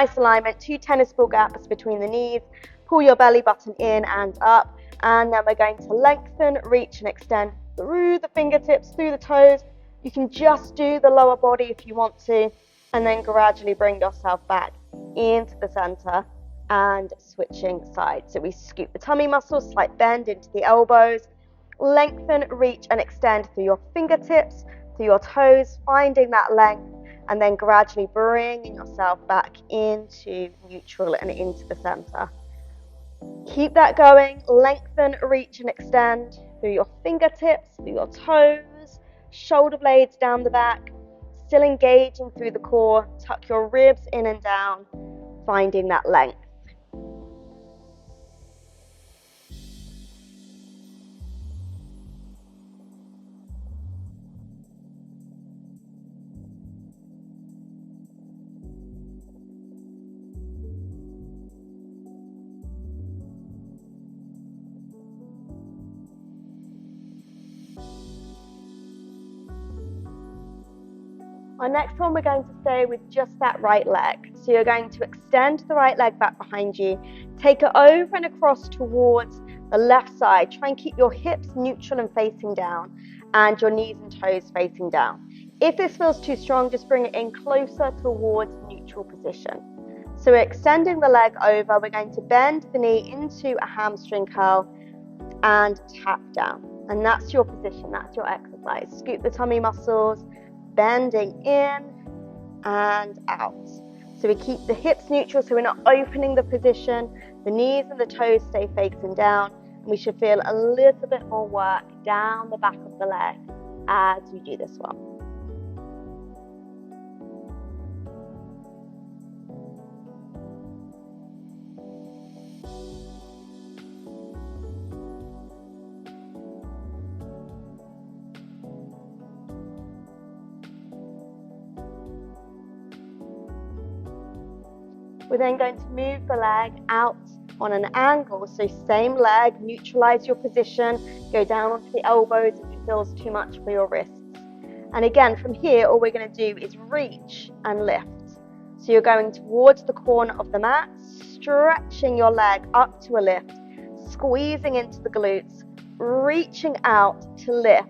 Nice alignment, 2 tennis ball gaps between the knees. Pull your belly button in and up, and then we're going to lengthen, reach and extend through the fingertips, through the toes. You can just do the lower body if you want to, and then gradually bring yourself back into the center and switching sides. So we scoop the tummy muscles, slight bend into the elbows, lengthen, reach and extend through your fingertips, through your toes, finding that length, and then gradually bringing yourself back into neutral and into the center. Keep that going. Lengthen, reach and extend through your fingertips, through your toes, shoulder blades down the back, still engaging through the core. Tuck your ribs in and down, finding that length. Our next one, we're going to stay with just that right leg. So you're going to extend the right leg back behind you, take it over and across towards the left side. Try and keep your hips neutral and facing down, and your knees and toes facing down. If this feels too strong, just bring it in closer towards neutral position. So we're extending the leg over. We're going to bend the knee into a hamstring curl and tap down. And that's your position, that's your exercise. Scoop the tummy muscles, bending in and out. So we keep the hips neutral, so we're not opening the position. The knees and the toes stay facing down, and we should feel a little bit more work down the back of the leg as we do this one. We're then going to move the leg out on an angle. So same leg, neutralize your position, go down onto the elbows if it feels too much for your wrists. And again, from here, all we're going to do is reach and lift. So you're going towards the corner of the mat, stretching your leg up to a lift, squeezing into the glutes, reaching out to lift.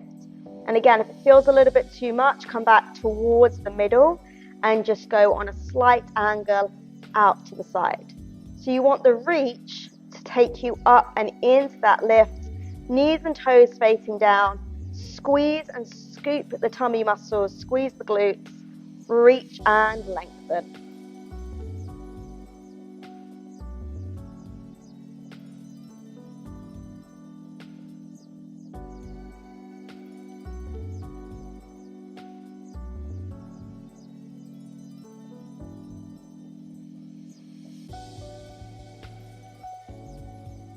And again, if it feels a little bit too much, come back towards the middle and just go on a slight angle out to the side. So you want the reach to take you up and into that lift, knees and toes facing down, squeeze and scoop the tummy muscles, squeeze the glutes, reach and lengthen.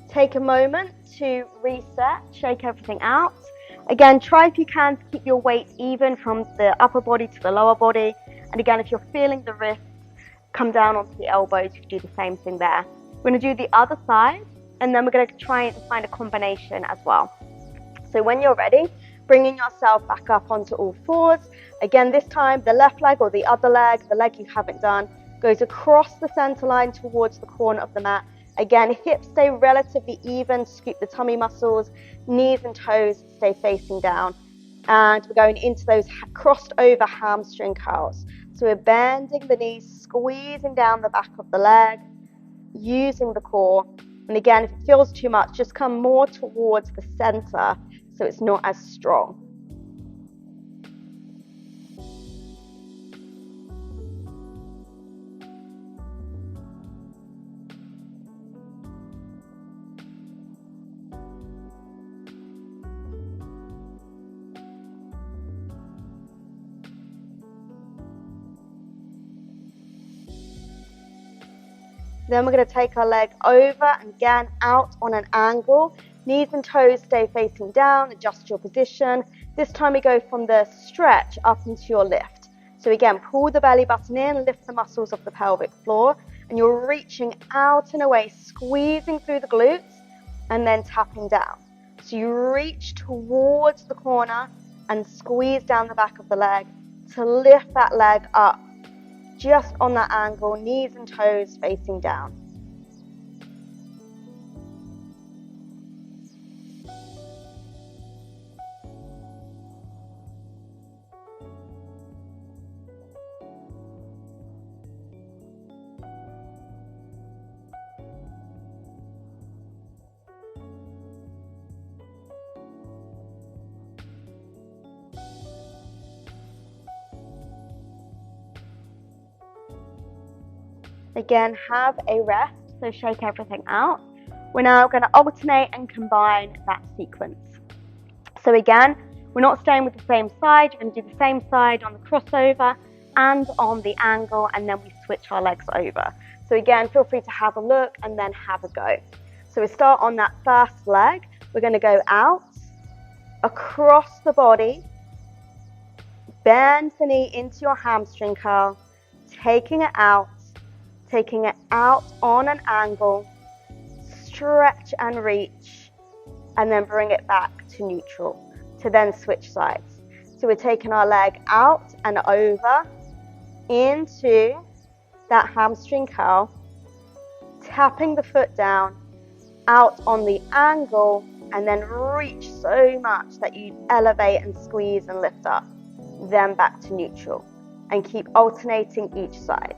Take a moment to reset, shake everything out. Again, try if you can to keep your weight even from the upper body to the lower body. And again, if you're feeling the wrists, come down onto the elbows. You can do the same thing there. We're going to do the other side, and then we're going to try and find a combination as well. So when you're ready, bringing yourself back up onto all fours. Again, this time the left leg or the other leg, the leg you haven't done, goes across the center line towards the corner of the mat. Again, hips stay relatively even, scoop the tummy muscles, knees and toes stay facing down. And we're going into those crossed over hamstring curls. So we're bending the knees, squeezing down the back of the leg, using the core. And again, if it feels too much, just come more towards the center so it's not as strong. Then we're going to take our leg over and again out on an angle. Knees and toes stay facing down, adjust your position. This time we go from the stretch up into your lift. So again, pull the belly button in, lift the muscles of the pelvic floor, and you're reaching out and away, squeezing through the glutes and then tapping down. So you reach towards the corner and squeeze down the back of the leg to lift that leg up just on that angle, knees and toes facing down. Again, have a rest, so shake everything out. We're now going to alternate and combine that sequence. So again, we're not staying with the same side. You're going to do the same side on the crossover and on the angle, and then we switch our legs over. So again, feel free to have a look and then have a go. So we start on that first leg. We're going to go out, across the body, bend the knee into your hamstring curl, taking it out on an angle, stretch and reach, and then bring it back to neutral to then switch sides. So we're taking our leg out and over into that hamstring curl, tapping the foot down, out on the angle, and then reach so much that you elevate and squeeze and lift up, then back to neutral, and keep alternating each side.